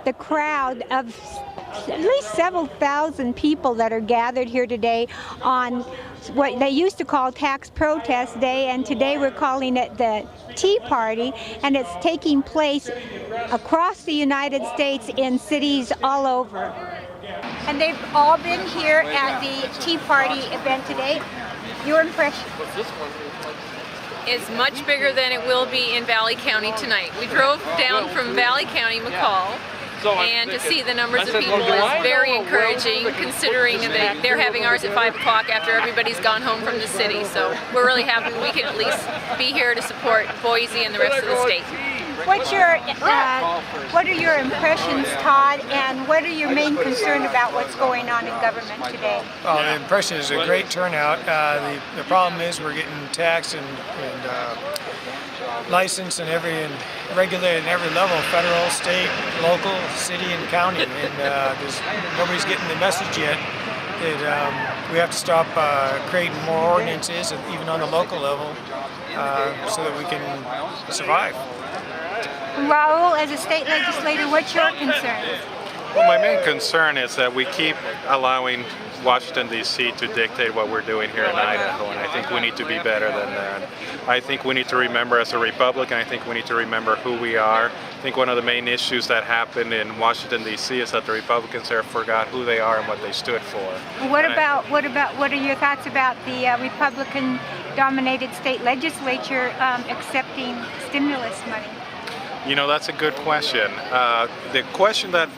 the crowd of at least several thousand people that are gathered here today on what they used to call Tax Protest Day, and today we're calling it the Tea Party, and it's taking place across the United States in cities all over. And they've all been here at the Tea Party event today. Your impression? Is much bigger than it will be in Valley County tonight. We drove down from Valley County, McCall, and to see the numbers of people is very encouraging, considering that they're having ours at 5 o'clock after everybody's gone home from the city. So we're really happy we can at least be here to support Boise and the rest of the state. What are your impressions, Todd, and what are your main concern about what's going on in government today? Well, the impression is a great turnout. The problem is we're getting taxed and licensed and regulated at every level, federal, state, local, city, and county. And nobody's getting the message yet that we have to stop creating more ordinances, even on the local level, so that we can survive. Raul, as a state legislator, what's your concern? Well, my main concern is that we keep allowing Washington, D.C. to dictate what we're doing here in Idaho, and I think we need to be better than that. I think we need to remember, as a Republican, I think we need to remember who we are. I think one of the main issues that happened in Washington, D.C. is that the Republicans there forgot who they are and what they stood for. What are your thoughts about the Republican-dominated state legislature accepting stimulus money? You know, that's a good question. The question that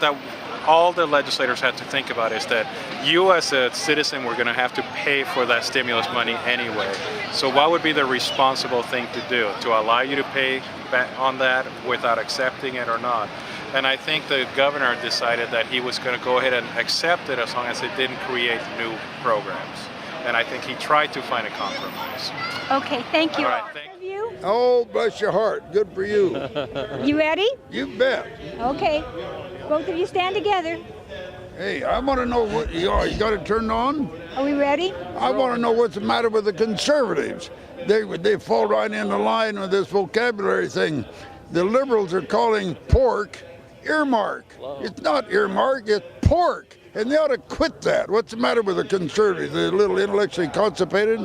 all the legislators had to think about is that you as a citizen were going to have to pay for that stimulus money anyway. So what would be the responsible thing to do? To allow you to pay back on that without accepting it or not? And I think the governor decided that he was going to go ahead and accept it as long as it didn't create new programs. And I think he tried to find a compromise. Okay, thank you. All right, thank you. Oh, bless your heart. Good for you. You ready? You bet. Okay. Both of you stand together. Hey, I want to know what you got it turned on. Are we ready? I want to know what's the matter with the conservatives. They fall right into line with this vocabulary thing. The liberals are calling pork earmark. It's not earmark, it's pork. And they ought to quit that. What's the matter with the conservatives? They're a little intellectually constipated?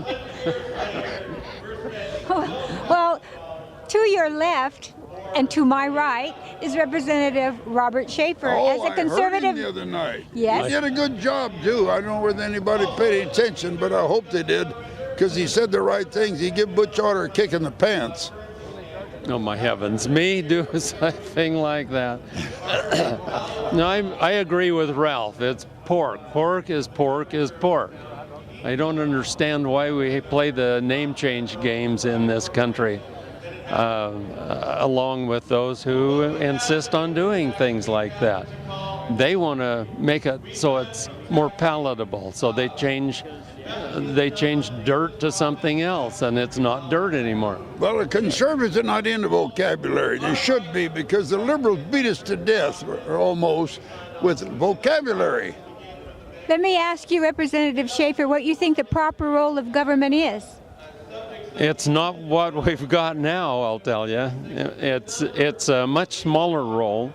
Well, to your left and to my right is Representative Robert Schaefer. As a conservative, I heard him the other night. Yes. He did a good job, too. I don't know whether anybody paid attention, but I hope they did, because he said the right things. He gave Butch Otter a kick in the pants. Oh, my heavens. Me do something like that? No, I agree with Ralph. It's pork. Pork is pork is pork. I don't understand why we play the name change games in this country, along with those who insist on doing things like that. They want to make it so it's more palatable, so they change dirt to something else, and it's not dirt anymore. Well, the conservatives are not into vocabulary. They should be, because the liberals beat us to death, or almost, with vocabulary. let me ask you, Representative Schaefer, what you think the proper role of government is. It's not what we've got now, I'll tell you. It's a much smaller role,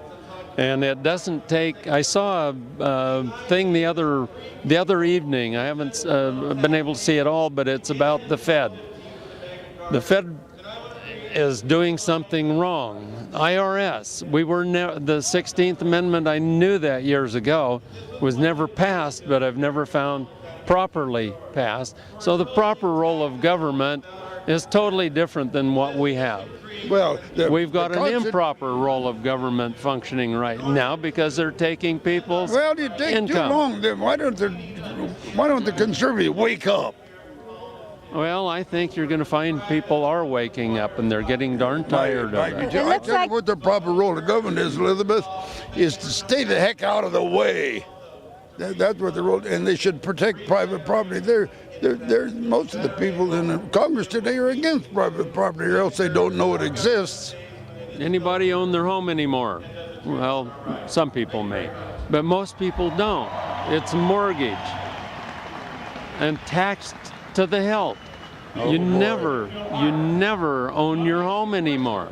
and it doesn't take. I saw a thing the other evening. I haven't been able to see it all, but it's about the Fed. The Fed is doing something wrong. IRS. The 16th Amendment. I knew that years ago was never passed, but I've never found properly passed. So the proper role of government is totally different than what we have. Well, we've got an improper role of government functioning right now because they're taking people's income. Well, you take too long. Then why don't the conservatives wake up? Well, I think you're going to find people are waking up and they're getting darn tired of it. I tell you what the proper role of government is, Elizabeth, is to stay the heck out of the way. That's what the role, and they should protect private property. Most of the people in Congress today are against private property, or else they don't know it exists. Anybody own their home anymore? Well, some people may, but most people don't. It's mortgaged and taxed to the hilt. You never own your home anymore.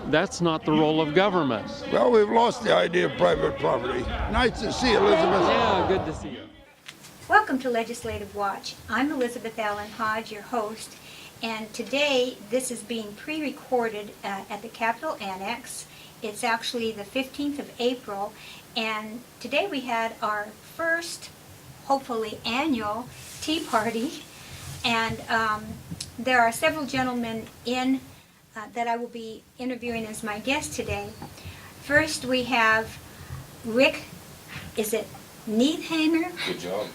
That's not the role of government. Well, we've lost the idea of private property. Nice to see you, Elizabeth. Yeah, good to see you. Welcome to Legislative Watch. I'm Elizabeth Allen Hodge, your host, and today this is being pre-recorded at the Capitol Annex. It's actually the 15th of April, and today we had our first, hopefully annual, Tea Party, and there are several gentlemen in that I will be interviewing as my guest today. First we have Rick, is it Needhanger? Good job.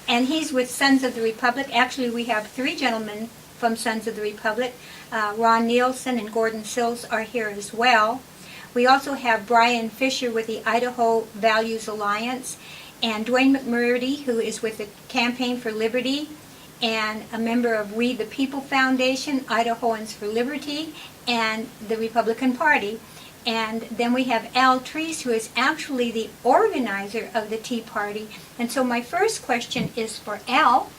And he's with Sons of the Republic. Actually, we have three gentlemen from Sons of the Republic. Ron Nielsen and Gordon Sills are here as well. We also have Brian Fisher with the Idaho Values Alliance, and Dwayne McMurdy, who is with the Campaign for Liberty, and a member of We the People Foundation, Idahoans for Liberty, and the Republican Party. And then we have Al Treese, who is actually the organizer of the Tea Party. And so my first question is for Al.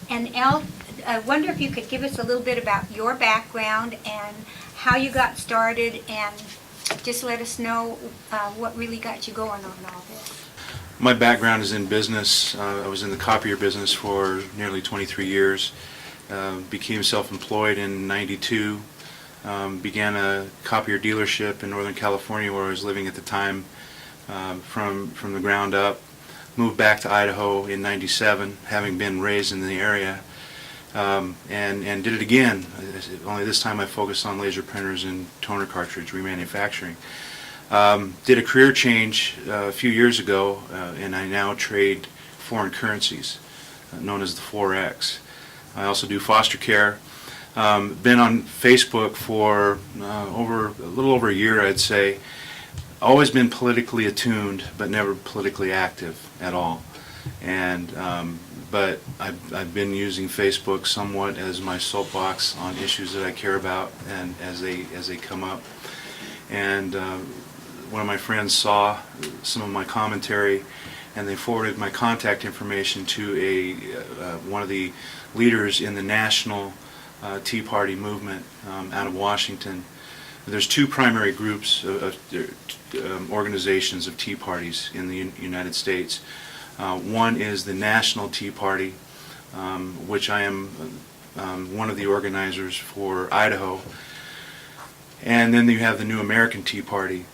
And Al, I wonder if you could give us a little bit about your background and how you got started, and just let us know what really got you going on all this. My background is in business. I was in the copier business for nearly 23 years. Became self-employed in '92. Began a copier dealership in Northern California where I was living at the time from the ground up. Moved back to Idaho in '97, having been raised in the area, and did it again. Only this time I focused on laser printers and toner cartridge remanufacturing. Did a career change a few years ago, and I now trade foreign currencies, known as the Forex. I also do foster care. Been on Facebook for a little over a year, I'd say. Always been politically attuned, but never politically active at all. And but I've been using Facebook somewhat as my soapbox on issues that I care about, and as they come up. And one of my friends saw some of my commentary, and they forwarded my contact information to one of the leaders in the national Tea Party movement out of Washington. There's two primary groups of organizations of Tea Parties in the United States. One is the National Tea Party, which I am one of the organizers for Idaho. And then you have the New American Tea Party.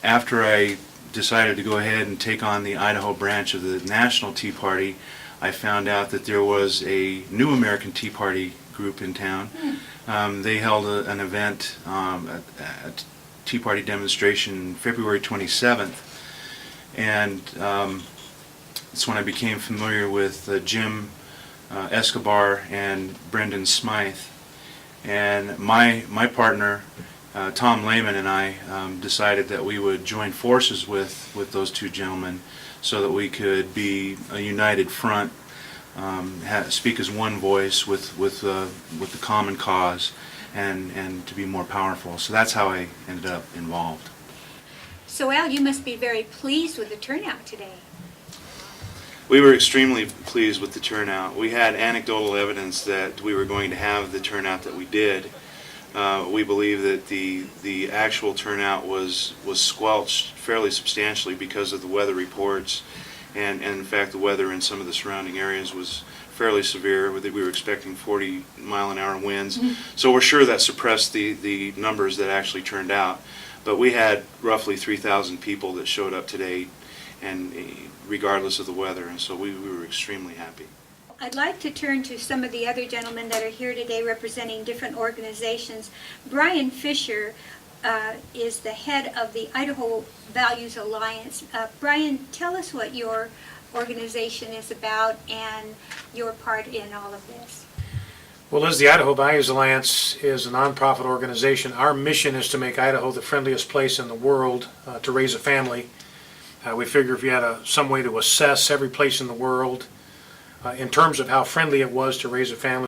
After I decided to go ahead and take on the Idaho branch of the National Tea Party, I found out that there was a New American Tea Party group in town. They held an event, a Tea Party demonstration, February 27th, and that's when I became familiar with Jim Escobar and Brendan Smythe. And my partner, Tom Lehman, and I decided that we would join forces with those two gentlemen so that we could be a united front, speak as one voice with the common cause, and to be more powerful. So that's how I ended up involved. So Al, you must be very pleased with the turnout today. We were extremely pleased with the turnout. We had anecdotal evidence that we were going to have the turnout that we did. We believe that the actual turnout was squelched fairly substantially because of the weather reports, and in fact the weather in some of the surrounding areas was fairly severe. We were expecting 40-mile-an-hour winds, so we're sure that suppressed the numbers that actually turned out. But we had roughly 3,000 people that showed up today, and regardless of the weather, and so we were extremely happy. I'd like to turn to some of the other gentlemen that are here today representing different organizations. Brian Fisher is the head of the Idaho Values Alliance. Brian, tell us what your organization is about and your part in all of this. Well, Liz, the Idaho Values Alliance is a nonprofit organization. Our mission is to make Idaho the friendliest place in the world to raise a family. We figure if you had some way to assess every place in the world in terms of how friendly it was to raise a family,